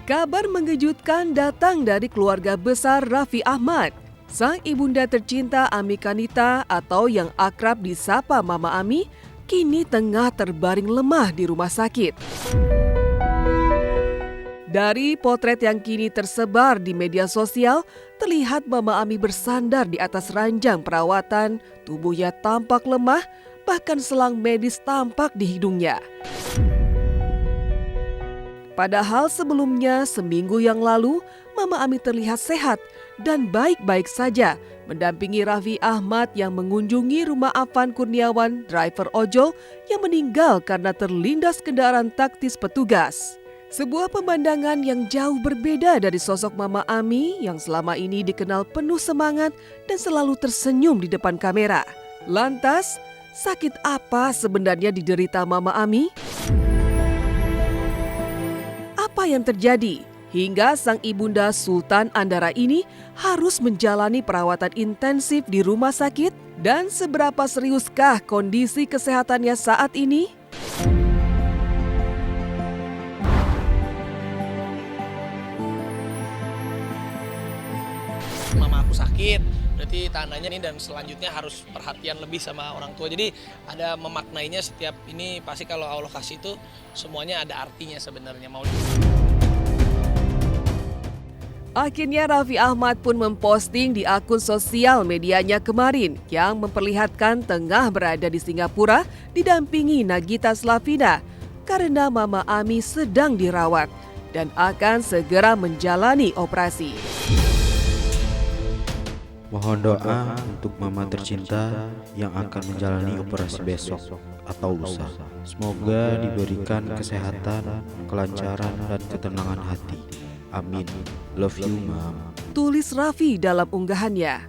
Kabar mengejutkan datang dari keluarga besar Raffi Ahmad. Sang ibunda tercinta Ami Kanita atau yang akrab disapa Mama Ami, kini tengah terbaring lemah di rumah sakit. Dari potret yang kini tersebar di media sosial, terlihat Mama Ami bersandar di atas ranjang perawatan, tubuhnya tampak lemah, bahkan selang medis tampak di hidungnya. Padahal sebelumnya, seminggu yang lalu, Mama Ami terlihat sehat dan baik-baik saja mendampingi Raffi Ahmad yang mengunjungi rumah Afan Kurniawan, driver ojol yang meninggal karena terlindas kendaraan taktis petugas. Sebuah pemandangan yang jauh berbeda dari sosok Mama Ami yang selama ini dikenal penuh semangat dan selalu tersenyum di depan kamera. Lantas, sakit apa sebenarnya diderita Mama Ami? Apa yang terjadi hingga sang ibunda Sultan Andara ini harus menjalani perawatan intensif di rumah sakit, dan seberapa seriuskah kondisi kesehatannya saat ini? Mama aku sakit, berarti tandanya nih, dan selanjutnya harus perhatian lebih sama orang tua. Jadi ada memaknainya, setiap ini pasti kalau Allah kasih itu semuanya ada artinya sebenarnya. Akhirnya Raffi Ahmad pun memposting di akun sosial medianya kemarin yang memperlihatkan tengah berada di Singapura didampingi Nagita Slavina karena Mama Ami sedang dirawat dan akan segera menjalani operasi. Mohon doa untuk Mama tercinta yang akan menjalani operasi besok atau lusa. Semoga diberikan kesehatan, kelancaran, dan ketenangan hati. Amin. Love you, Mam. Tulis Raffi dalam unggahannya.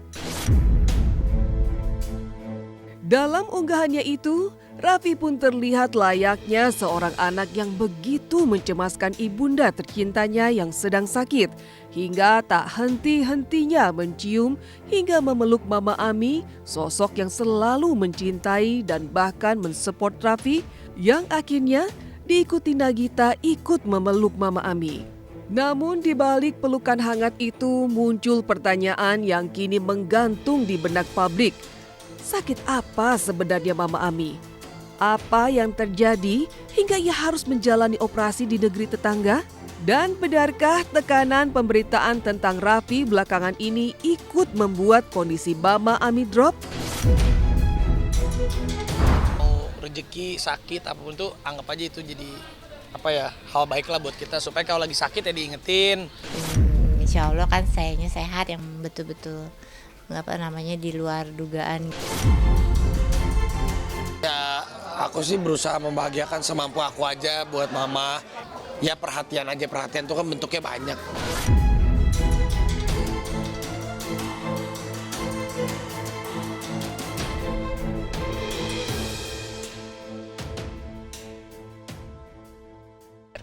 Dalam unggahannya itu, Raffi pun terlihat layaknya seorang anak yang begitu mencemaskan ibunda tercintanya yang sedang sakit, hingga tak henti-hentinya mencium hingga memeluk Mama Ami, sosok yang selalu mencintai dan bahkan mensupport Raffi, yang akhirnya diikuti Nagita ikut memeluk Mama Ami. Namun di balik pelukan hangat itu muncul pertanyaan yang kini menggantung di benak publik. Sakit apa sebenarnya Mama Ami? Apa yang terjadi hingga ia harus menjalani operasi di negeri tetangga? Dan benarkah tekanan pemberitaan tentang Raffi belakangan ini ikut membuat kondisi Mama Ami drop? Mau rezeki, sakit, apapun tuh anggap aja itu jadi hal baik lah buat kita, supaya kalau lagi sakit ya diingetin. Insya Allah kan sayanya sehat, yang betul-betul di luar dugaan. Ya aku sih berusaha membahagiakan semampu aku aja buat Mama. Ya perhatian aja, perhatian tuh kan bentuknya banyak.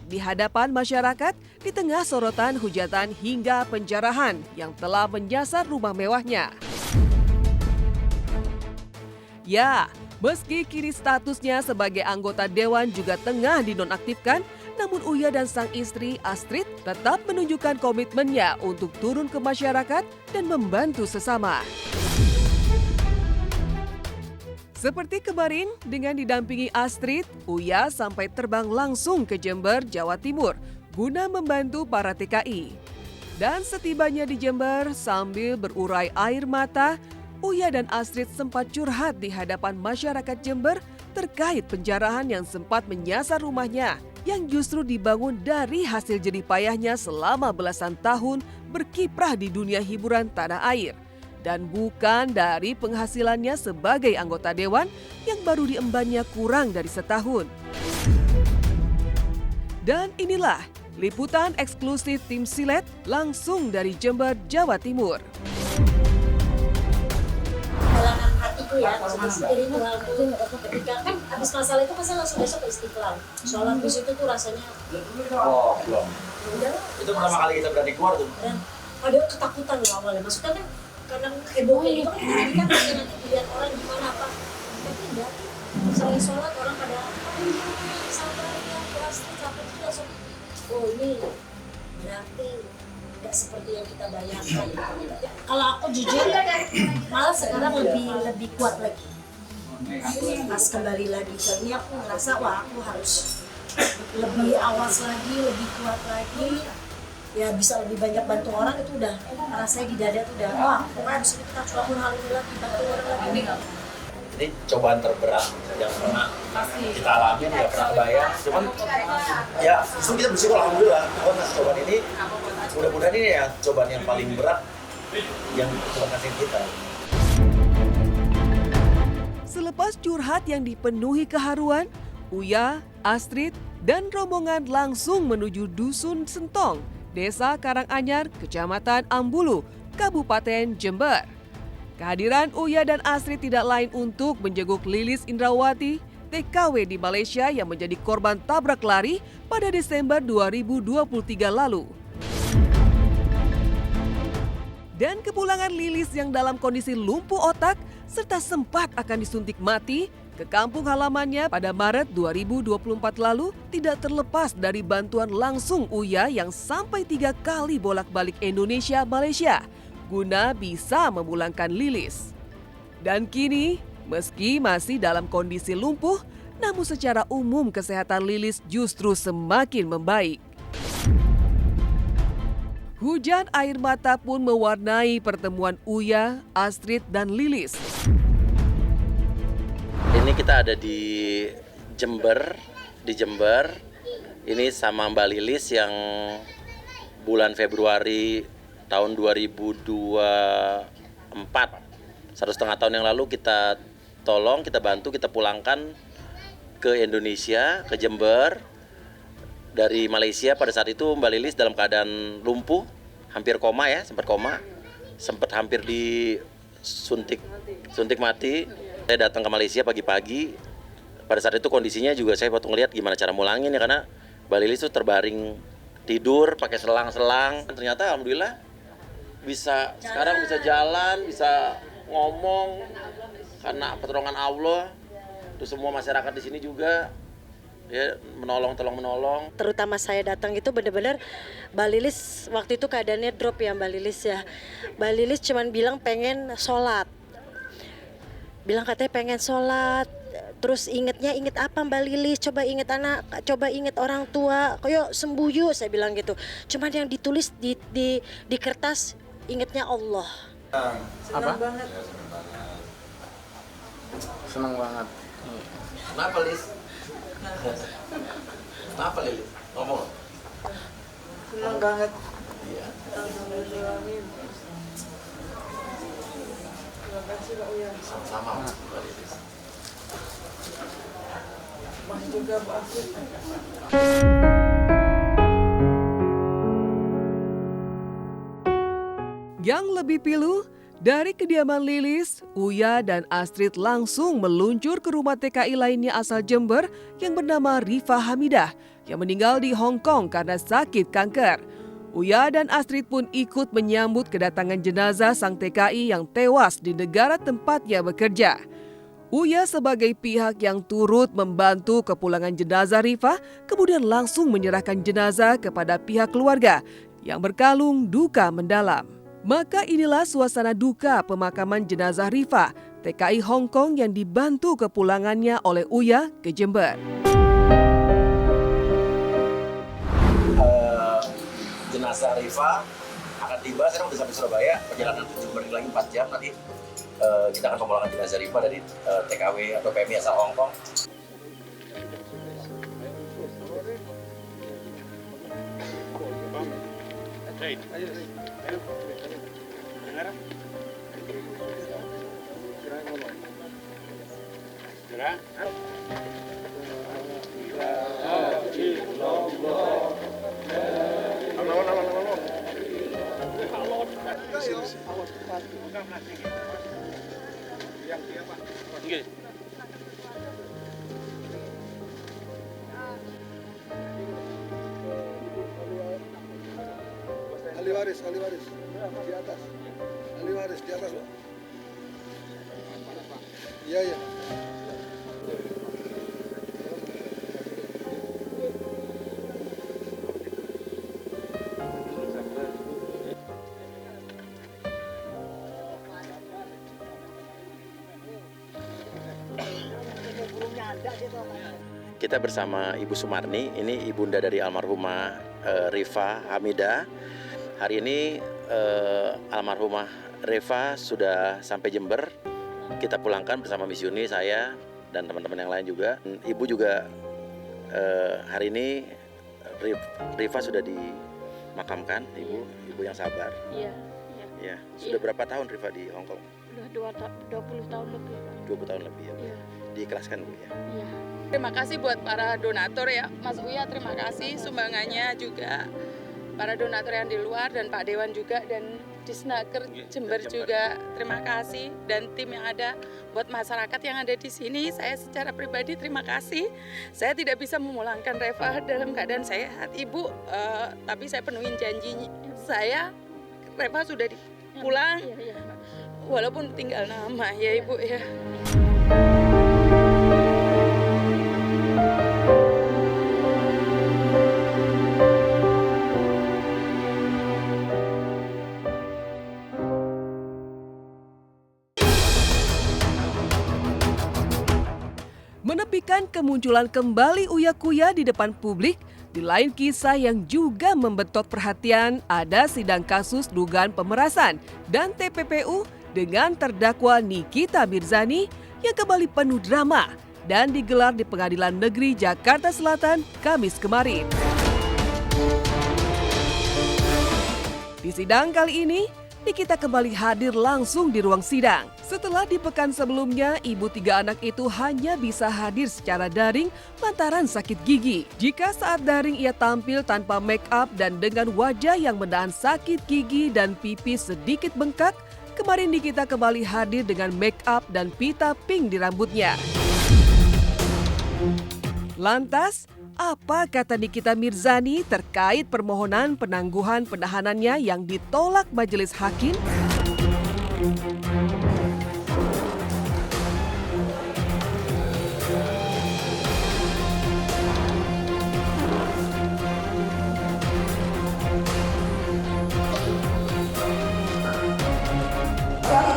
Di hadapan masyarakat, di tengah sorotan hujatan hingga penjarahan yang telah menyasar rumah mewahnya. Ya, meski kini statusnya sebagai anggota dewan juga tengah dinonaktifkan, namun Uya dan sang istri Astrid tetap menunjukkan komitmennya untuk turun ke masyarakat dan membantu sesama. Seperti kemarin, dengan didampingi Astrid, Uya sampai terbang langsung ke Jember, Jawa Timur, guna membantu para TKI. Dan setibanya di Jember, sambil berurai air mata, Uya dan Astrid sempat curhat di hadapan masyarakat Jember terkait penjarahan yang sempat menyasar rumahnya, yang justru dibangun dari hasil jerih payahnya selama belasan tahun berkiprah di dunia hiburan tanah air, dan bukan dari penghasilannya sebagai anggota dewan yang baru diembannya kurang dari setahun. Dan inilah liputan eksklusif Tim Silet langsung dari Jember, Jawa Timur. Halangan hatiku ya, spiritual itu ketika kan habis masalah itu langsung besok ke Istiqlal. Sholat di situ tuh rasanya. Oh, belum. Itu pertama kali kita berani keluar tuh. Dan ada ketakutan loh awalnya, maksudnya kan karena hebohnya itu kan kita nanti dilihat orang gimana apa, tapi enggak. Selain sholat orang pada sabar ya, pasti capek itu langsung. Oh ini berarti nggak seperti yang kita bayangkan. Kalau aku jujur, malah sekarang lebih kuat lagi. Pas kembali lagi ke ini aku ngerasa wah aku harus lebih awas lagi, lebih kuat lagi. Ya bisa lebih banyak bantu orang itu udah rasanya di dada tuh udah wah pokoknya habis itu kita coba alhamdulillah bantu orang lagi. Ini cobaan terberat yang pernah kita alami, nggak pernah kebayang. Cuman ya justru kita bersyukur alhamdulillah Tuhan ngasih cobaan ini. Mudah-mudahan ini ya cobaan yang paling berat yang Tuhan kasih kita. Selepas curhat yang dipenuhi keharuan, Uya, Astrid, dan rombongan langsung menuju Dusun Sentong, Desa Karanganyar, Kecamatan Ambulu, Kabupaten Jember. Kehadiran Uya dan Astrid tidak lain untuk menjenguk Lilis Indrawati, TKW di Malaysia yang menjadi korban tabrak lari pada Desember 2023 lalu. Dan kepulangan Lilis yang dalam kondisi lumpuh otak serta sempat akan disuntik mati ke kampung halamannya pada Maret 2024 lalu tidak terlepas dari bantuan langsung Uya yang sampai 3 kali bolak-balik Indonesia-Malaysia guna bisa memulangkan Lilis. Dan kini, meski masih dalam kondisi lumpuh, namun secara umum kesehatan Lilis justru semakin membaik. Hujan air mata pun mewarnai pertemuan Uya, Astrid, dan Lilis. Ini kita ada di Jember. Ini sama Mbak Lilis yang bulan Februari tahun 2024. 1,5 tahun yang lalu kita tolong, kita bantu, kita pulangkan ke Indonesia, ke Jember. Dari Malaysia pada saat itu Mbak Lilis dalam keadaan lumpuh, hampir koma ya, sempat hampir disuntik mati. Saya datang ke Malaysia pagi-pagi. Pada saat itu kondisinya juga saya waktu ngeliat gimana cara mulangin ya, karena Mbak Lilis itu terbaring tidur pakai selang-selang. Ternyata alhamdulillah sekarang bisa jalan, bisa ngomong karena pertolongan Allah. Terus semua masyarakat di sini juga ya menolong. Terutama saya datang itu benar-benar Mbak Lilis waktu itu keadaannya drop ya Mbak Lilis ya. Mbak Lilis cuman bilang pengen sholat. Katanya pengen sholat. Terus inget apa Mbak Lilis? Coba inget anak, coba inget orang tua. Yuk sembuh yuk, saya bilang gitu. Cuman yang ditulis di kertas ingetnya Allah. Senang banget. Kenapa Lilis? Kenapa Lilis? Ngomong. Senang banget. Iya. Terima kasih Pak Uya. Sama-sama Mbak Lilis. Mas juga Pak Afif. Yang lebih pilu, dari kediaman Lilis, Uya dan Astrid langsung meluncur ke rumah TKI lainnya asal Jember yang bernama Rifa Hamidah yang meninggal di Hong Kong karena sakit kanker. Uya dan Astrid pun ikut menyambut kedatangan jenazah sang TKI yang tewas di negara tempatnya bekerja. Uya sebagai pihak yang turut membantu kepulangan jenazah Rifa kemudian langsung menyerahkan jenazah kepada pihak keluarga yang berkalung duka mendalam. Maka inilah suasana duka pemakaman jenazah Rifa, TKI Hong Kong yang dibantu kepulangannya oleh Uya ke Jember. Jenazah Rifa akan tiba, sekarang udah sampai Surabaya, perjalanan ke Jember lagi 4 jam nanti. Kita akan pemulangan jenazah Rifa dari TKW atau PMI asal Hong Kong. Ahli waris di atas. Ahli waris di atas, Pak. Iya. Kita bersama Ibu Sumarni, ini ibunda dari almarhumah Rifa Hamidah. Hari ini almarhumah Rifa sudah sampai Jember. Kita pulangkan bersama Miss Yuni, saya dan teman-teman yang lain juga. Ibu juga hari ini Rifa sudah dimakamkan, ibu yang sabar. Iya. Ya, sudah berapa tahun Rifa di Hong Kong? Udah 20 tahun lebih. 20 tahun lebih ya. Iya. Diikhlaskan Bu ya. Iya. Terima kasih buat para donatur ya, Mas Uya, terima kasih sumbangannya juga. Para donatur yang di luar dan Pak Dewan juga, dan Disnaker Jember juga terima kasih, dan tim yang ada. Buat masyarakat yang ada di sini, saya secara pribadi terima kasih. Saya tidak bisa memulangkan Reva dalam keadaan sehat, Ibu, tapi saya penuhin janji saya. Reva sudah pulang, walaupun tinggal nama ya Ibu ya. Menepikan kemunculan kembali Uya Kuya di depan publik, di lain kisah yang juga membentot perhatian, ada sidang kasus dugaan pemerasan dan TPPU dengan terdakwa Nikita Mirzani yang kembali penuh drama dan digelar di Pengadilan Negeri Jakarta Selatan Kamis kemarin. Di sidang kali ini, Nikita kembali hadir langsung di ruang sidang. Setelah di pekan sebelumnya, ibu 3 anak itu hanya bisa hadir secara daring lantaran sakit gigi. Jika saat daring ia tampil tanpa make up dan dengan wajah yang menahan sakit gigi dan pipi sedikit bengkak, kemarin Nikita kembali hadir dengan make up dan pita pink di rambutnya. Lantas, apa kata Nikita Mirzani terkait permohonan penangguhan penahanannya yang ditolak majelis hakim?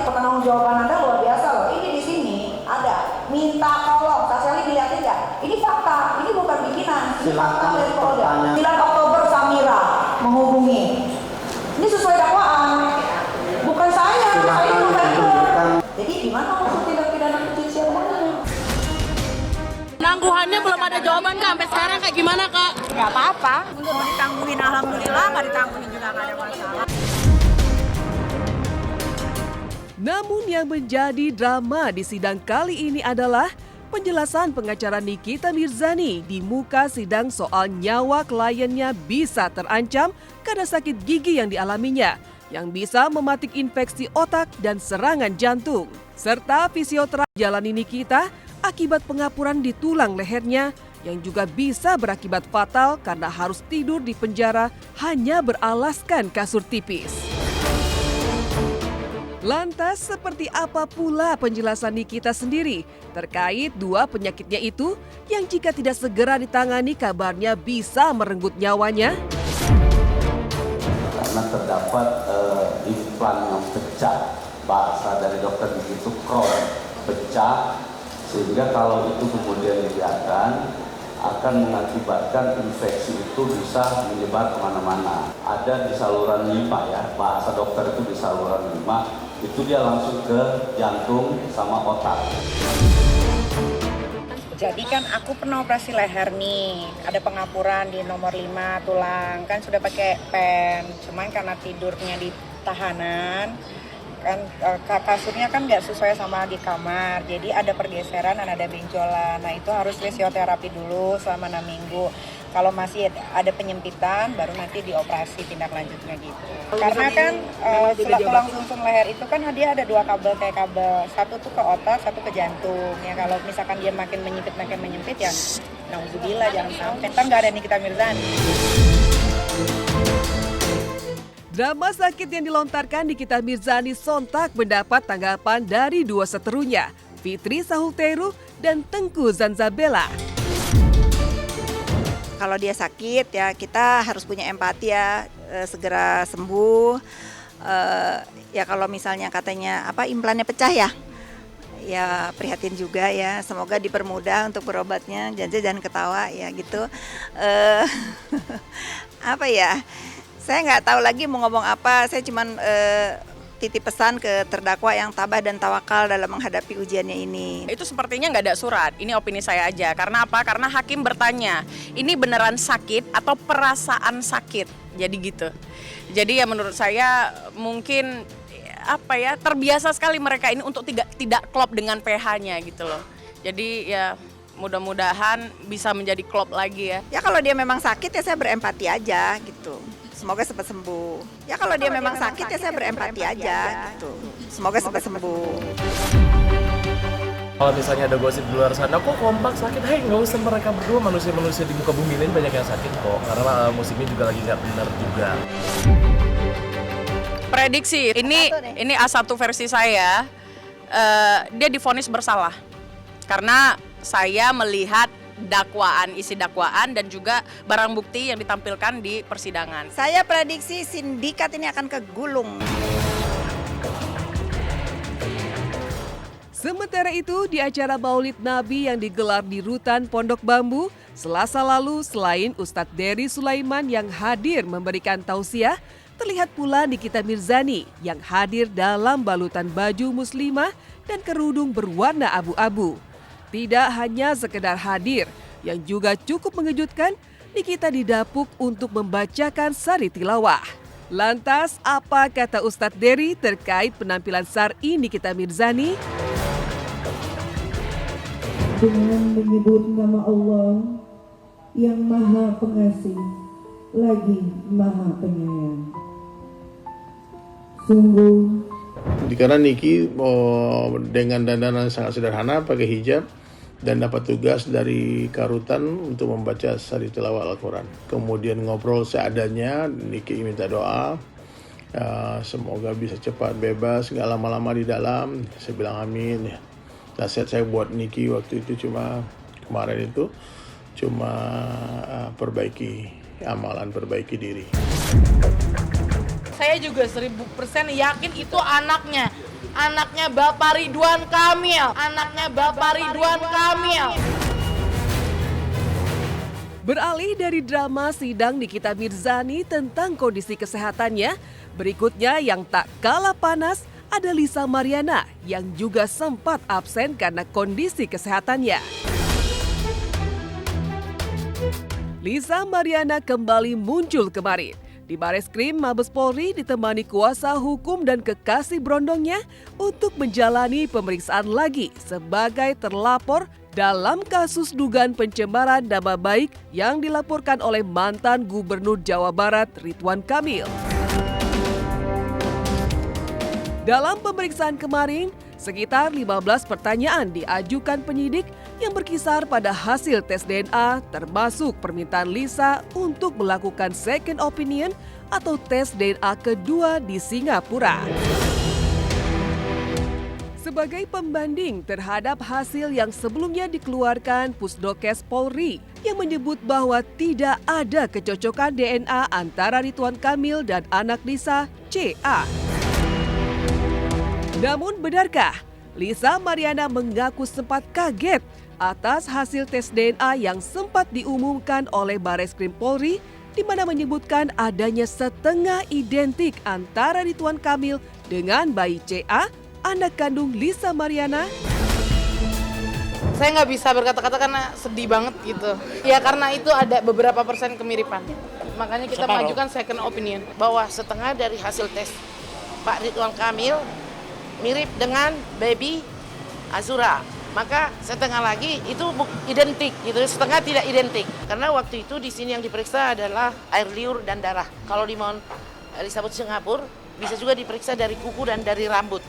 Pertanggungjawaban Anda luar biasa loh. Ini di sini ada minta tolong. Taseli dilihatin nggak? Ini fakta. Ini bukan bikinan. Ini fakta dari Polda. 9 Oktober Samira menghubungi. Ini sesuai dakwaan. Bukan saya. Saya bukan. Jadi gimana maksud tindak pidana pencucian uang? Penangguhannya belum ada jawaban Kak, sampai sekarang kayak gimana Kak? Nggak apa-apa. Mau ditangguhin alhamdulillah, nggak ditangguhin juga nggak ada masalah. Namun yang menjadi drama di sidang kali ini adalah penjelasan pengacara Nikita Mirzani di muka sidang soal nyawa kliennya bisa terancam karena sakit gigi yang dialaminya, yang bisa mematik infeksi otak dan serangan jantung. Serta fisioterapi jalani Nikita akibat pengapuran di tulang lehernya yang juga bisa berakibat fatal karena harus tidur di penjara hanya beralaskan kasur tipis. Lantas seperti apa pula penjelasan Nikita sendiri terkait 2 penyakitnya itu yang jika tidak segera ditangani kabarnya bisa merenggut nyawanya? Karena terdapat implan yang pecah, bahasa dari dokter gigi itu crown, pecah, sehingga kalau itu kemudian dibiarkan akan mengakibatkan infeksi itu bisa menyebar kemana-mana. Ada di saluran limpa ya, bahasa dokter itu di saluran limpa, itu dia langsung ke jantung sama otak. Jadi kan aku pernah operasi leher nih, ada pengapuran di nomor 5 tulang, kan sudah pakai pen, cuman karena tidurnya di tahanan, kan kasurnya kan nggak sesuai sama di kamar, jadi ada pergeseran dan ada benjolan. Nah itu harus fisioterapi dulu selama 6 minggu. Kalau masih ada penyempitan, baru nanti dioperasi tindak lanjutnya gitu. Karena kan tulang sumsum leher itu kan dia ada 2 kabel kayak kabel, satu tuh ke otak, satu ke jantung. Ya kalau misalkan dia makin menyempit ya, nauzubillah jangan sampai. Ntar nggak ada Nikita Mirzani. Drama sakit yang dilontarkan Nikita Mirzani sontak mendapat tanggapan dari 2 seterunya, Fitri Sahulteru dan Tengku Zanzabela. Kalau dia sakit ya kita harus punya empati ya, segera sembuh. Ya kalau misalnya katanya implannya pecah ya, ya prihatin juga ya. Semoga dipermudah untuk berobatnya. Jangan ketawa ya gitu. Apa ya? Saya nggak tahu lagi mau ngomong apa. Saya cuman titip pesan ke terdakwa yang tabah dan tawakal dalam menghadapi ujiannya ini. Itu sepertinya nggak ada surat, ini opini saya aja. Karena apa? Karena hakim bertanya, ini beneran sakit atau perasaan sakit? Jadi gitu. Jadi ya menurut saya mungkin apa ya, terbiasa sekali mereka ini untuk tidak klop dengan pH-nya gitu loh. Jadi ya mudah-mudahan bisa menjadi klop lagi ya. Ya kalau dia memang sakit ya saya berempati aja gitu. Semoga cepat sembuh. Ya kalau dia memang sakit ya saya berempati aja gitu. Semoga cepat sembuh. Kalau misalnya ada gosip di luar sana, kok kompak sakit? Hei, nggak usah, mereka berdua manusia-manusia di muka bumi ini banyak yang sakit kok. Karena musimnya juga lagi nggak benar juga. Prediksi, ini A1 versi saya, dia divonis bersalah. Karena saya melihat isi dakwaan dan juga barang bukti yang ditampilkan di persidangan. Saya prediksi sindikat ini akan kegulung. Sementara itu, di acara Maulid Nabi yang digelar di Rutan Pondok Bambu, Selasa lalu selain Ustadz Dery Sulaiman yang hadir memberikan tausiah, terlihat pula Nikita Mirzani yang hadir dalam balutan baju muslimah dan kerudung berwarna abu-abu. Tidak hanya sekedar hadir, yang juga cukup mengejutkan, Nikita didapuk untuk membacakan sari tilawah. Lantas, apa kata Ustadz Dery terkait penampilan Sari Nikita Mirzani? Dengan menyebut nama Allah yang Maha Pengasih, lagi Maha Penyayang. Sungguh. Karena Niki dengan dandanan sangat sederhana, pakai hijab, dan dapat tugas dari Karutan untuk membaca sari tilawah Al-Quran. Kemudian ngobrol seadanya, Niki minta doa, semoga bisa cepat bebas, nggak lama-lama di dalam. Saya bilang amin. Nasihat saya buat Niki waktu itu kemarin itu cuma perbaiki amalan, perbaiki diri. Saya juga 1000% yakin itu anaknya Bapak Ridwan Kamil, Beralih dari drama sidang Nikita Mirzani tentang kondisi kesehatannya, berikutnya yang tak kalah panas ada Lisa Mariana yang juga sempat absen karena kondisi kesehatannya. Lisa Mariana kembali muncul kemarin di Bareskrim Mabes Polri ditemani kuasa hukum dan kekasih berondongnya untuk menjalani pemeriksaan lagi sebagai terlapor dalam kasus dugaan pencemaran nama baik yang dilaporkan oleh mantan Gubernur Jawa Barat Ridwan Kamil. Dalam pemeriksaan kemarin, sekitar 15 pertanyaan diajukan penyidik yang berkisar pada hasil tes DNA termasuk permintaan Lisa untuk melakukan second opinion atau tes DNA kedua di Singapura. Sebagai pembanding terhadap hasil yang sebelumnya dikeluarkan Pusdokes Polri yang menyebut bahwa tidak ada kecocokan DNA antara Ridwan Kamil dan anak Lisa, CA. Namun benarkah Lisa Mariana mengaku sempat kaget atas hasil tes DNA yang sempat diumumkan oleh Bareskrim Polri di mana menyebutkan adanya setengah identik antara Ridwan Kamil dengan bayi CA, anak kandung Lisa Mariana? Saya nggak bisa berkata-kata karena sedih banget gitu. Ya karena itu ada beberapa persen kemiripan. Makanya kita mengajukan second opinion. Bahwa setengah dari hasil tes Pak Ridwan Kamil mirip dengan baby Azura. Maka setengah lagi itu identik gitu, setengah tidak identik. Karena waktu itu di sini yang diperiksa adalah air liur dan darah. Kalau di Mount Elizabeth Singapura bisa juga diperiksa dari kuku dan dari rambut.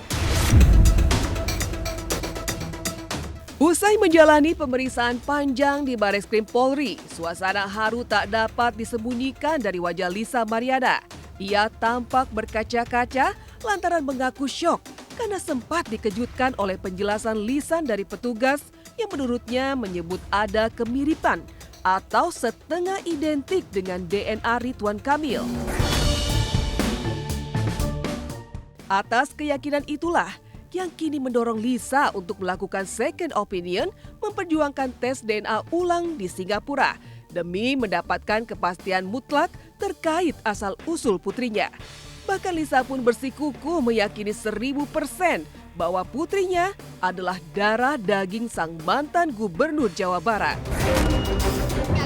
Usai menjalani pemeriksaan panjang di Bareskrim Polri, suasana haru tak dapat disembunyikan dari wajah Lisa Mariana. Ia tampak berkaca-kaca lantaran mengaku syok karena sempat dikejutkan oleh penjelasan lisan dari petugas yang menurutnya menyebut ada kemiripan atau setengah identik dengan DNA Ridwan Kamil. Atas keyakinan itulah, yang kini mendorong Lisa untuk melakukan second opinion memperjuangkan tes DNA ulang di Singapura demi mendapatkan kepastian mutlak terkait asal-usul putrinya. Bahkan Lisa pun bersikukuh meyakini 1000% bahwa putrinya adalah darah daging sang mantan gubernur Jawa Barat.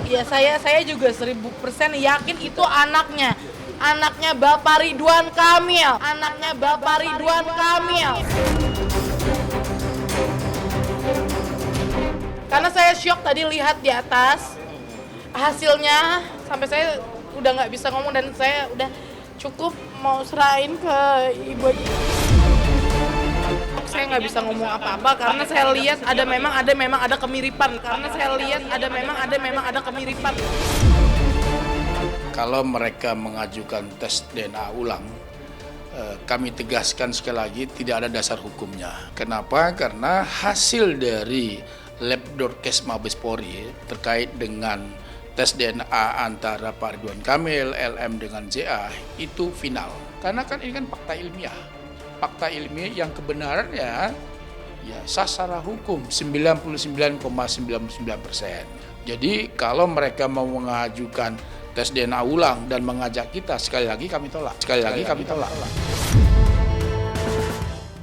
Ya saya juga 1000% yakin itu anaknya Bapak Ridwan Kamil, Karena saya syok tadi lihat di atas hasilnya, sampai saya udah nggak bisa ngomong dan saya udah cukup mau serahin ke ibu. Saya nggak bisa ngomong apa-apa karena saya lihat ada kemiripan. Kalau mereka mengajukan tes DNA ulang, kami tegaskan sekali lagi tidak ada dasar hukumnya. Kenapa? Karena hasil dari Labdorkes Mabes Polri terkait dengan tes DNA antara Pak Ridwan Kamil, LM dengan JA itu final. Karena kan ini kan fakta ilmiah yang kebenarannya ya sah secara hukum 99,99%. Jadi kalau mereka mau mengajukan tes DNA ulang dan mengajak kita, sekali lagi kami tolak.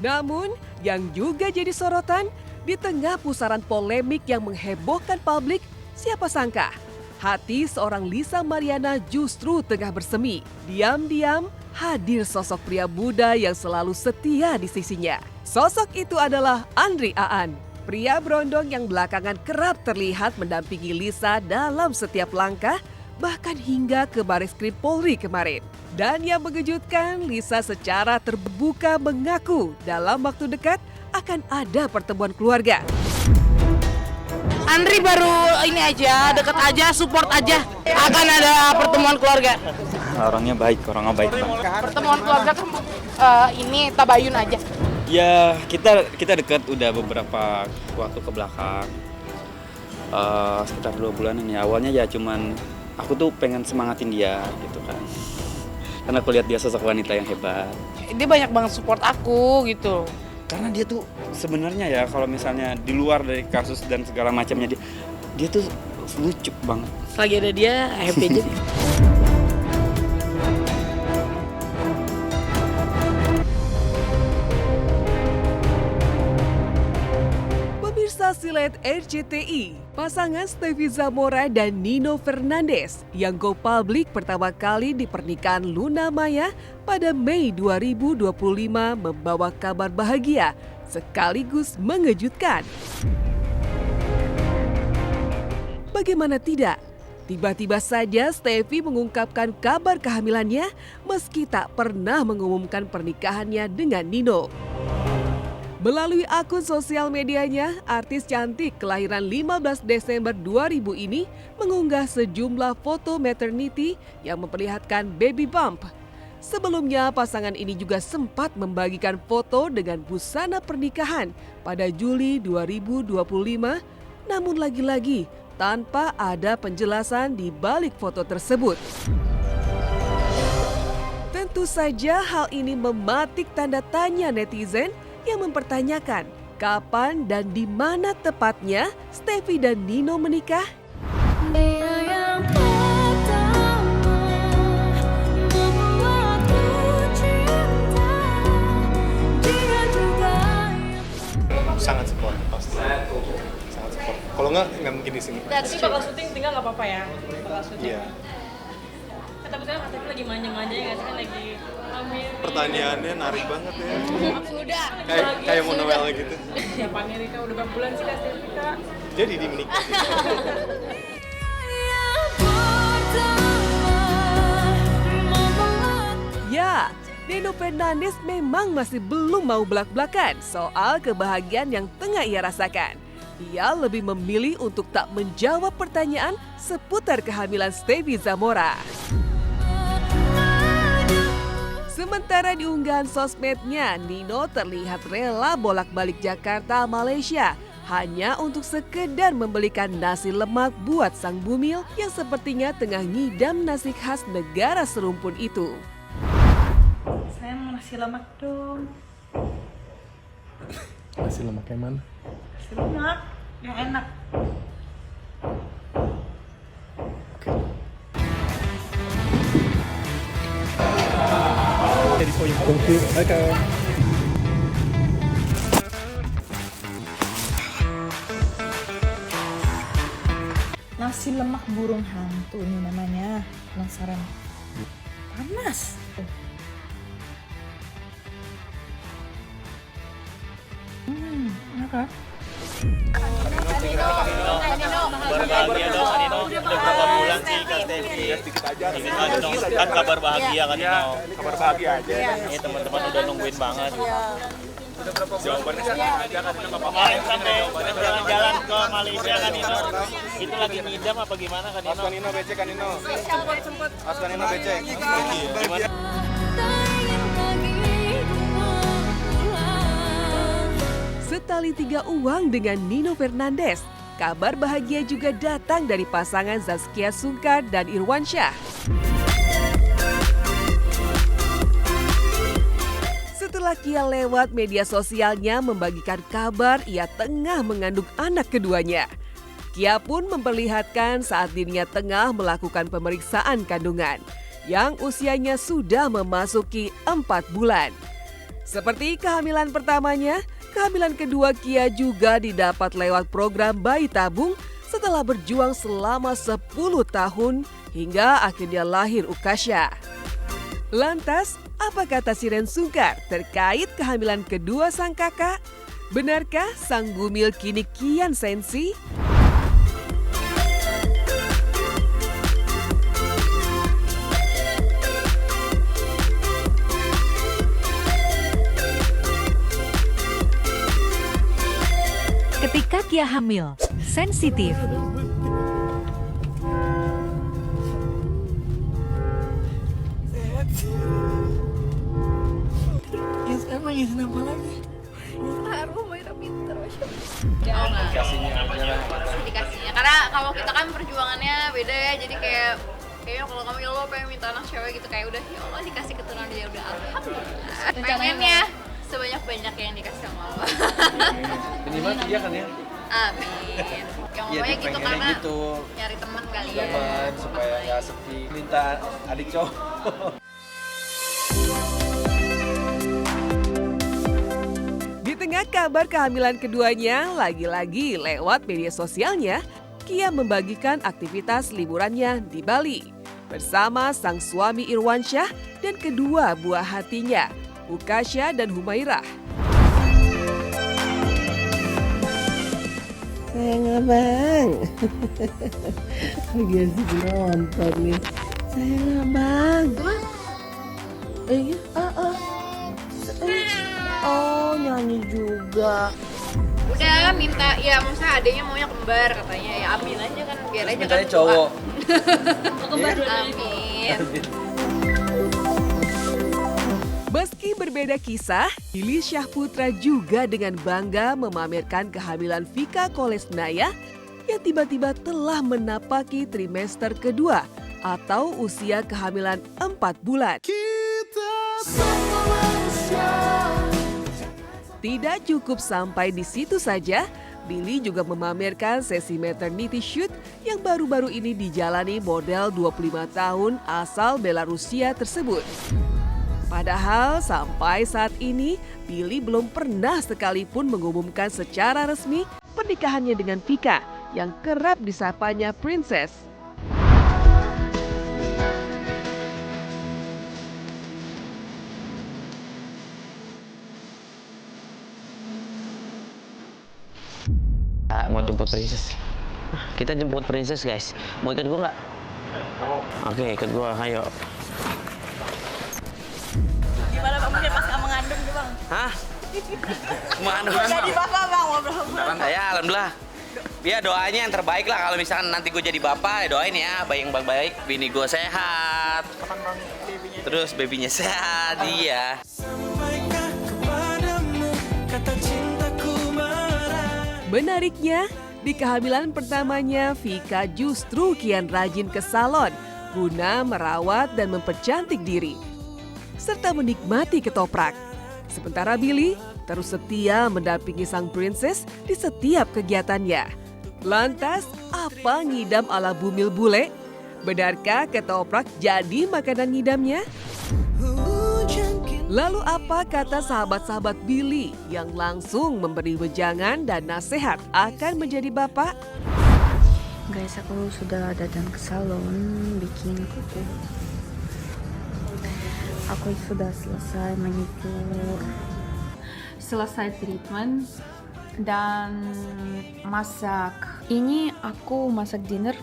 Namun, yang juga jadi sorotan, di tengah pusaran polemik yang menghebohkan publik, siapa sangka hati seorang Lisa Mariana justru tengah bersemi. Diam-diam hadir sosok pria muda yang selalu setia di sisinya. Sosok itu adalah Andri Aan, pria berondong yang belakangan kerap terlihat mendampingi Lisa dalam setiap langkah, bahkan hingga ke Bareskrim Polri kemarin. Dan yang mengejutkan, Lisa secara terbuka mengaku dalam waktu dekat akan ada pertemuan keluarga. Andri baru ini aja, deket aja, support aja. Akan ada pertemuan keluarga. Orangnya baik Pak. Pertemuan keluarga kan ini tabayun aja. Ya kita dekat udah beberapa waktu ke belakang. Sekitar 2 bulanan ya. Awalnya ya cuman aku tuh pengen semangatin dia gitu kan. Karena aku lihat dia sosok wanita yang hebat. Dia banyak banget support aku gitu. Karena dia tuh sebenarnya ya kalau misalnya di luar dari kasus dan segala macamnya dia tuh lucu banget. Selagi ada dia happy aja. Pemirsa Silet RCTI, pasangan Stevie Zamora dan Nino Fernandez yang go public pertama kali di pernikahan Luna Maya pada Mei 2025 membawa kabar bahagia sekaligus mengejutkan. Bagaimana tidak? Tiba-tiba saja Stevie mengungkapkan kabar kehamilannya meski tak pernah mengumumkan pernikahannya dengan Nino. Melalui akun sosial medianya, artis cantik kelahiran 15 Desember 2000 ini mengunggah sejumlah foto maternity yang memperlihatkan baby bump. Sebelumnya, pasangan ini juga sempat membagikan foto dengan busana pernikahan pada Juli 2025, namun lagi-lagi tanpa ada penjelasan di balik foto tersebut. Tentu saja hal ini mematik tanda tanya netizen yang mempertanyakan kapan dan di mana tepatnya Stevie dan Nino menikah. Sangat support pasti. Sangat support. Kalau nggak mungkin di sini. Tapi bakal syuting tinggal nggak apa-apa ya? Bakal syuting. Iya. Tapi sekarang Mas Stevie lagi manja-manja ya, kan lagi hamil. Pertanyaannya narik banget ya. Udah. Kayak mau Noel gitu. Siapanya Rika udah berapa bulan sih Kak Stevie Kak? Jadi di menikah. Ya, Nino Fernandez memang masih belum mau belak-belakan soal kebahagiaan yang tengah ia rasakan. Ia lebih memilih untuk tak menjawab pertanyaan seputar kehamilan Stevie Zamora. Sementara di unggahan sosmednya, Nino terlihat rela bolak-balik Jakarta, Malaysia hanya untuk sekedar membelikan nasi lemak buat sang bumil yang sepertinya tengah ngidam nasi khas negara serumpun itu. Saya mau nasi lemak dong. Nasi lemak yang mana? Lemak yang enak. Jadi for you. Thank you. Okay. Nasi lemak burung hantu ini namanya. Penasaran? Panas. Enak kan? Berbahagia dong Kanino, udah berapa bulan sih Kak Stevi? Sedikit aja dong, kan kabar bahagia Kanino. Kabar bahagia aja. Ini teman-teman udah nungguin banget. Udah berapa jawabannya sih aja Kanino nggak apa-apa. Kemarin sampai jalan-jalan ke Malaysia Kanino, itu lagi ngidam apa gimana Kanino? Mas Kanino becek Kanino. Sempet. Mas Kanino becek. Gimana? Setali tiga uang dengan Nino Fernandes. Kabar bahagia juga datang dari pasangan Zaskia Sungkar dan Irwansyah. Setelah Kia lewat media sosialnya membagikan kabar ia tengah mengandung anak keduanya. Kia pun memperlihatkan saat dirinya tengah melakukan pemeriksaan kandungan yang usianya sudah memasuki 4 bulan. Seperti kehamilan pertamanya, kehamilan kedua Kia juga didapat lewat program bayi tabung setelah berjuang selama 10 tahun hingga akhirnya lahir Ukasha. Lantas, apa kata Siren Sungkar terkait kehamilan kedua sang kakak? Benarkah sang bumil kini kian sensi? Ketika Kia hamil, sensitif. Ya sekarang nangisin apa lagi? Aku Maira pinter, Dikasihnya aja lah. Dikasihnya, karena kalau kita kan perjuangannya beda ya, jadi kayaknya kalau kamu ya lo pengen minta anak cewek gitu, kayak udah ya Allah dikasih keturunan dia udah alhamdulillah. Pengennya sebanyak-banyak yang dikasih sama Allah. Minimal dia kan ya. Amin. Yang ngomongnya gitu karena gitu. Nyari teman kali ya. Teman supaya nggak sepi. Minta adik cowok. Di tengah kabar kehamilan keduanya, lagi-lagi lewat media sosialnya, Kia membagikan aktivitas liburannya di Bali bersama sang suami Irwansyah dan kedua buah hatinya, Ukasha dan Humairah. Sayang abang. Lagi asik nonton nih. Sayang abang. Oh, nyanyi juga. Udah minta ya, maksudnya adanya maunya kembar katanya, ya amin aja kan, biar aja kan cowok. kembar amin. Meski berbeda kisah, Billy Syahputra juga dengan bangga memamerkan kehamilan Vika Kolesnaya yang tiba-tiba telah menapaki trimester kedua atau usia kehamilan 4 bulan. Tidak cukup sampai di situ saja, Billy juga memamerkan sesi maternity shoot yang baru-baru ini dijalani model 25 tahun asal Belarusia tersebut. Padahal sampai saat ini, Billy belum pernah sekalipun mengumumkan secara resmi pernikahannya dengan Vika yang kerap disapanya Princess. Mau jemput Princess. Kita jemput Princess guys. Mau ikut gua nggak? Oke, ikut gua, ayo. Gimana bang, pas kamu mengandung tuh bang? Hah? Mengandung Jadi bapak bang, ngobrol-ngobrol. Ya alhamdulillah. Ya doanya yang terbaik lah, kalau misalkan nanti gue jadi bapak, ya doain ya yang baik-baik, bini gue sehat. Kapan bang babynya? Terus babynya sehat, iya. Menariknya, di kehamilan pertamanya Vika justru kian rajin ke salon guna merawat dan mempercantik diri serta menikmati ketoprak. Sementara Billy terus setia mendampingi sang princess di setiap kegiatannya. Lantas, apa ngidam ala Bumil bule? Benarkah ketoprak jadi makanan ngidamnya? Lalu apa kata sahabat-sahabat Billy yang langsung memberi wejangan dan nasihat akan menjadi bapak? Guys, aku sudah datang ke salon bikin kuku. Aku sudah selesai manicure, selesai treatment dan masak. Ini aku masak dinner,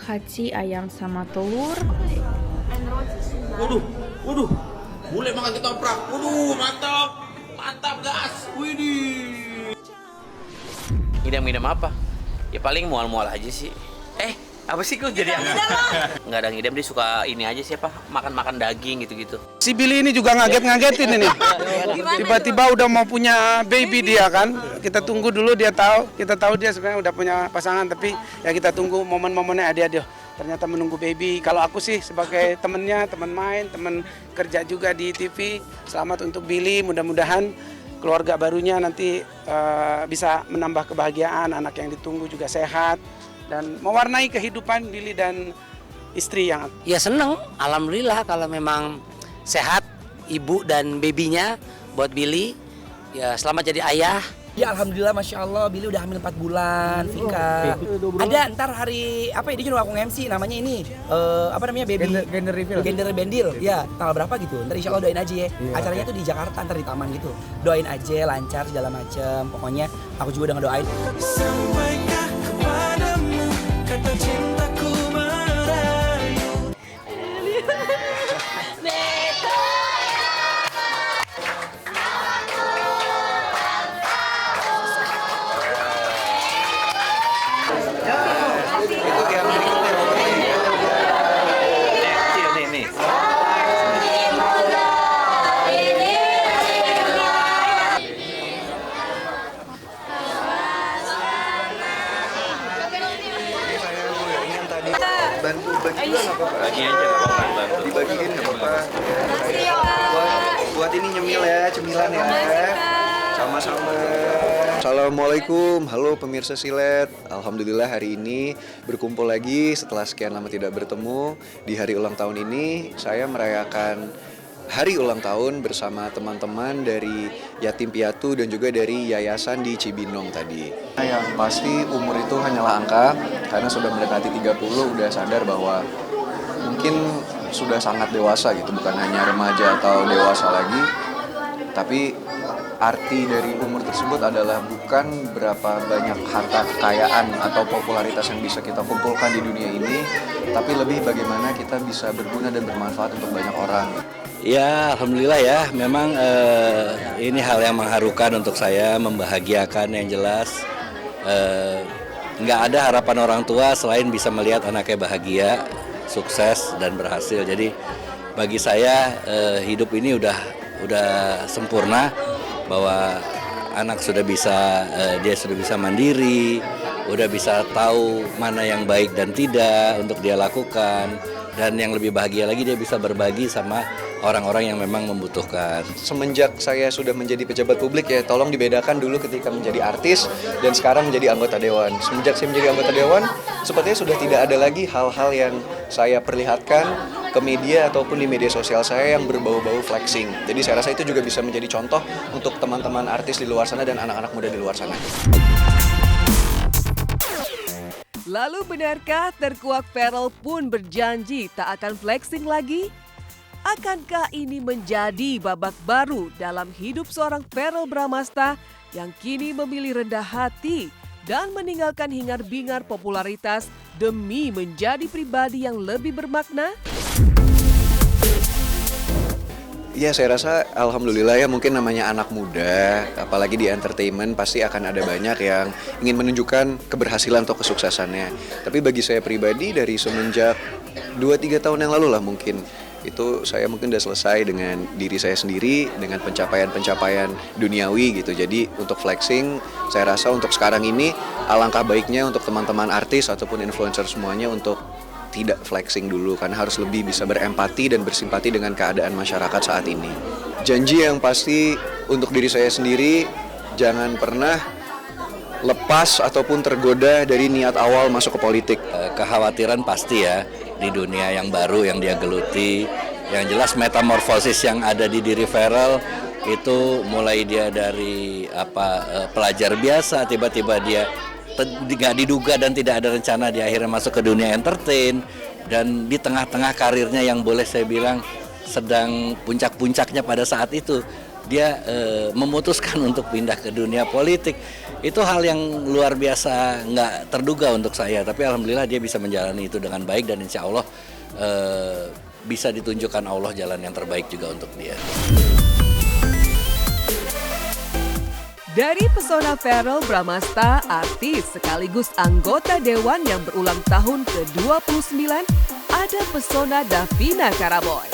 hati ayam sama telur. Waduh, bule makan ketoprak. Waduh, mantap gas. Widih. Ngidam-ngidam apa? Ya paling mual-mual aja sih. Apa sih kok jadi nggak ada ngidam, dia suka ini aja sih, apa makan daging gitu-gitu. Si Billy ini juga ngaget-ngagetin ini. Tiba-tiba udah mau punya baby dia kan. Kita tunggu dulu, kita tahu dia sebenarnya udah punya pasangan, tapi ya kita tunggu momen-momennya dia ternyata menunggu baby. Kalau aku sih sebagai temennya, teman main, teman kerja juga di TV, selamat untuk Billy. Mudah-mudahan keluarga barunya nanti bisa menambah kebahagiaan, anak yang ditunggu juga sehat dan mewarnai kehidupan Billy dan istri yang. Ya seneng, alhamdulillah kalau memang sehat ibu dan babynya buat Billy. Ya selamat jadi ayah. Ya alhamdulillah, masya Allah, Billy udah hamil 4 bulan, Vika. Ada ntar hari apa ya, dia juga aku nge-MC namanya ini apa namanya, baby gender reveal, gender bendil. Ya tanggal berapa gitu, ntar insya Allah doain aja ya. Acaranya tuh di Jakarta, ntar di taman gitu. Doain aja lancar segala macem. Pokoknya aku juga udah ngedoain. Sampaikan kepadamu kata cintaku merayu. Bantu-bantu nggak apa-apa. Bagi aja nggak apa-apa, bantu. Dibagiin nggak apa-apa. Buat ini nyemil ya, cemilan ya. Sama-sama. Assalamualaikum, halo pemirsa Silet. Alhamdulillah hari ini berkumpul lagi setelah sekian lama tidak bertemu. Di hari ulang tahun ini saya merayakan hari ulang tahun bersama teman-teman dari yatim piatu dan juga dari yayasan di Cibinong tadi. Yang pasti umur itu hanyalah angka, karena sudah mendekati 30 udah sadar bahwa mungkin sudah sangat dewasa gitu, bukan hanya remaja atau dewasa lagi. Tapi arti dari umur tersebut adalah bukan berapa banyak harta kekayaan atau popularitas yang bisa kita kumpulkan di dunia ini, tapi lebih bagaimana kita bisa berguna dan bermanfaat untuk banyak orang. Ya alhamdulillah ya, memang ini hal yang mengharukan untuk saya, membahagiakan yang jelas. Nggak ada harapan orang tua selain bisa melihat anaknya bahagia, sukses dan berhasil. Jadi bagi saya hidup ini udah sempurna, bahwa anak sudah bisa dia sudah bisa mandiri, udah bisa tahu mana yang baik dan tidak untuk dia lakukan, dan yang lebih bahagia lagi dia bisa berbagi sama orang-orang yang memang membutuhkan. Semenjak saya sudah menjadi pejabat publik ya, tolong dibedakan dulu ketika menjadi artis dan sekarang menjadi anggota dewan. Semenjak saya menjadi anggota dewan, sepertinya sudah tidak ada lagi hal-hal yang saya perlihatkan ke media ataupun di media sosial saya yang berbau-bau flexing. Jadi saya rasa itu juga bisa menjadi contoh untuk teman-teman artis di luar sana dan anak-anak muda di luar sana. Lalu benarkah terkuak Ferrell pun berjanji tak akan flexing lagi? Akankah ini menjadi babak baru dalam hidup seorang Ferrell Bramasta yang kini memilih rendah hati dan meninggalkan hingar-bingar popularitas demi menjadi pribadi yang lebih bermakna? Ya saya rasa alhamdulillah ya, mungkin namanya anak muda, apalagi di entertainment pasti akan ada banyak yang ingin menunjukkan keberhasilan atau kesuksesannya. Tapi bagi saya pribadi dari semenjak 2-3 tahun yang lalu lah mungkin, itu saya mungkin udah selesai dengan diri saya sendiri, dengan pencapaian-pencapaian duniawi gitu. Jadi untuk flexing, saya rasa untuk sekarang ini alangkah baiknya untuk teman-teman artis ataupun influencer semuanya untuk tidak flexing dulu, karena harus lebih bisa berempati dan bersimpati dengan keadaan masyarakat saat ini. Janji yang pasti untuk diri saya sendiri, jangan pernah lepas ataupun tergoda dari niat awal masuk ke politik. Kekhawatiran pasti ya, di dunia yang baru yang dia geluti. Yang jelas metamorfosis yang ada di diri Farel itu mulai dia dari pelajar biasa, tiba-tiba dia nggak diduga dan tidak ada rencana dia akhirnya masuk ke dunia entertain, dan di tengah-tengah karirnya yang boleh saya bilang sedang puncak-puncaknya pada saat itu dia memutuskan untuk pindah ke dunia politik. Itu hal yang luar biasa, nggak terduga untuk saya, tapi alhamdulillah dia bisa menjalani itu dengan baik dan insya Allah bisa ditunjukkan Allah jalan yang terbaik juga untuk dia. Dari pesona Farel Bramasta, artis sekaligus anggota Dewan yang berulang tahun ke-29, ada pesona Davina Karamoy.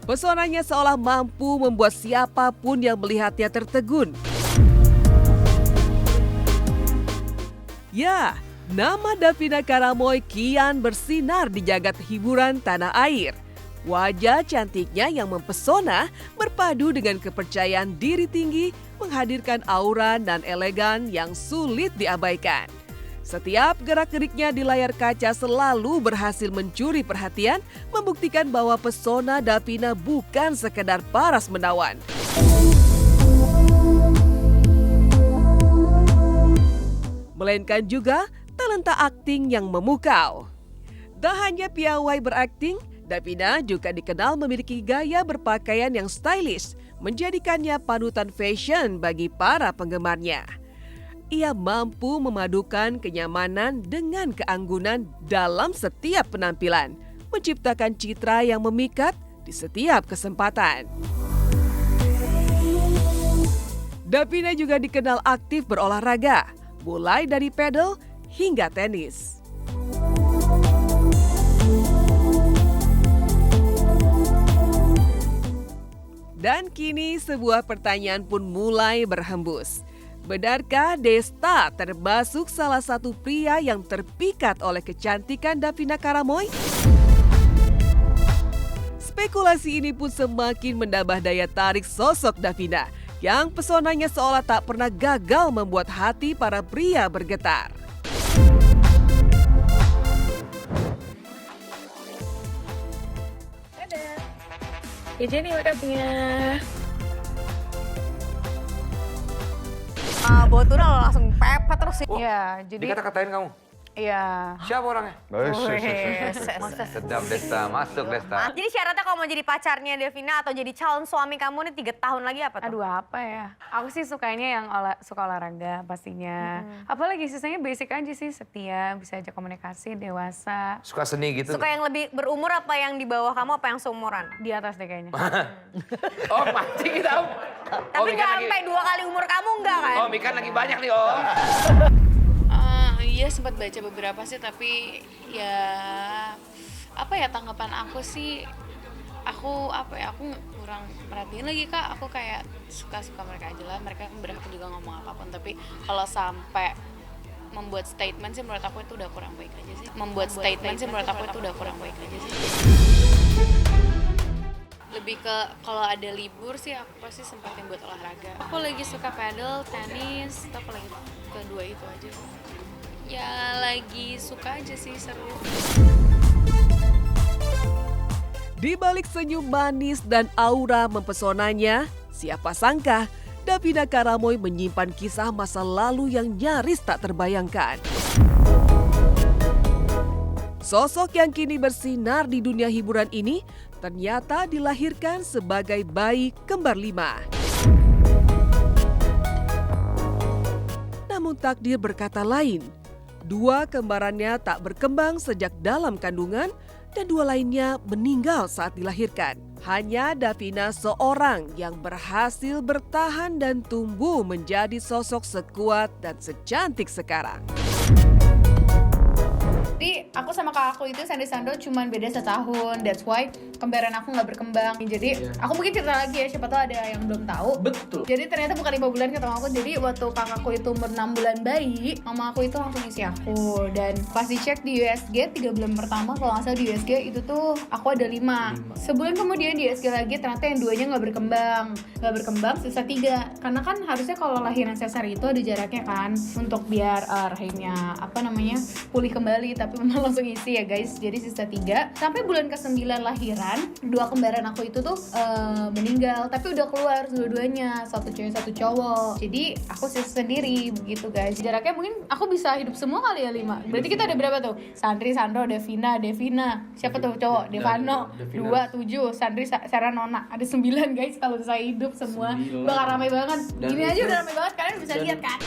Pesonanya seolah mampu membuat siapapun yang melihatnya tertegun. Ya, nama Davina Karamoy kian bersinar di jagat hiburan tanah air. Wajah cantiknya yang mempesona berpadu dengan kepercayaan diri tinggi menghadirkan aura dan elegan yang sulit diabaikan. Setiap gerak-geriknya di layar kaca selalu berhasil mencuri perhatian, membuktikan bahwa pesona Davina bukan sekedar paras menawan. Melainkan juga talenta akting yang memukau. Tak hanya piawai berakting, Davina juga dikenal memiliki gaya berpakaian yang stylish, menjadikannya panutan fashion bagi para penggemarnya. Ia mampu memadukan kenyamanan dengan keanggunan dalam setiap penampilan, menciptakan citra yang memikat di setiap kesempatan. Davina juga dikenal aktif berolahraga, mulai dari pedal hingga tenis. Dan kini sebuah pertanyaan pun mulai berhembus. Benarkah Desta termasuk salah satu pria yang terpikat oleh kecantikan Davina Karamoy? Spekulasi ini pun semakin menambah daya tarik sosok Davina, yang pesonanya seolah tak pernah gagal membuat hati para pria bergetar. Ya jadi makanya. Bawa tuna lo langsung pepet terus sih. Iya, jadi Dikata-katain kamu? Iya. Siapa orangnya? Sedap Desta, masuk Desta. Jadi syaratnya kalau mau jadi pacarnya Davina atau jadi calon suami kamu nih 3 tahun lagi apa tuh? Aduh apa ya? Aku sih sukanya yang suka olahraga pastinya. Apalagi sisanya basic aja sih, setia, bisa aja komunikasi, dewasa. Suka seni gitu? Suka yang lebih berumur apa yang di bawah kamu apa yang seumuran? Di atas deh kayaknya. Oh mancing kita. Tapi nggak sampai 2 kali umur kamu enggak kan? Oh Mikan lagi banyak nih Om. Iya sempat baca beberapa sih, tapi ya apa ya tanggapan aku sih, aku kurang merhatiin lagi Kak. Aku kayak suka mereka aja lah, mereka berhak juga ngomong apapun, tapi kalau sampai membuat statement sih menurut aku itu udah kurang baik aja sih. Lebih ke kalau ada libur sih aku pasti sempatin buat olahraga. Aku lagi suka paddle, tenis, atau lagi kedua itu aja sih. Ya lagi suka aja sih, seru. Di balik senyum manis dan aura mempesonanya, siapa sangka Davina Karamoy menyimpan kisah masa lalu yang nyaris tak terbayangkan. Sosok yang kini bersinar di dunia hiburan ini ternyata dilahirkan sebagai bayi kembar 5. Namun takdir berkata lain. 2 kembarannya tak berkembang sejak dalam kandungan dan 2 lainnya meninggal saat dilahirkan. Hanya Davina seorang yang berhasil bertahan dan tumbuh menjadi sosok sekuat dan secantik sekarang. Jadi aku sama kakakku itu Sandy Sando cuman beda setahun. That's why kembaran aku nggak berkembang. Jadi aku mungkin cerita lagi ya, siapa tahu ada yang belum tahu. Betul. Jadi ternyata bukan 5 bulan ketemu aku. Jadi waktu kakakku itu umur 6 bulan bayi, mama aku itu langsung isi aku. Dan pas dicek di USG 3 bulan pertama kalau nggak salah di USG itu tuh aku ada 5. Sebulan kemudian di USG lagi ternyata yang 2-nya nggak berkembang, sisa 3. Karena kan harusnya kalau lahiran sesar itu ada jaraknya kan untuk biar rahimnya pulih kembali, tapi memang langsung isi ya guys. Jadi sisa 3. Sampai bulan ke-9 lahiran, 2 kembaran aku itu tuh meninggal, tapi udah keluar dua-duanya, satu cewek satu cowok. Jadi aku sisa sendiri begitu guys. Jaraknya mungkin aku bisa hidup semua kali ya 5. Berarti kita ada berapa tuh? Sandri, Sandro, Devina. Siapa tuh cowok? Devano. 2, 7. Sandri, Sarah, Nona. Ada 9 guys kalau saya hidup semua. Bakal ramai banget. Gini aja udah ramai banget, kalian bisa lihat kan?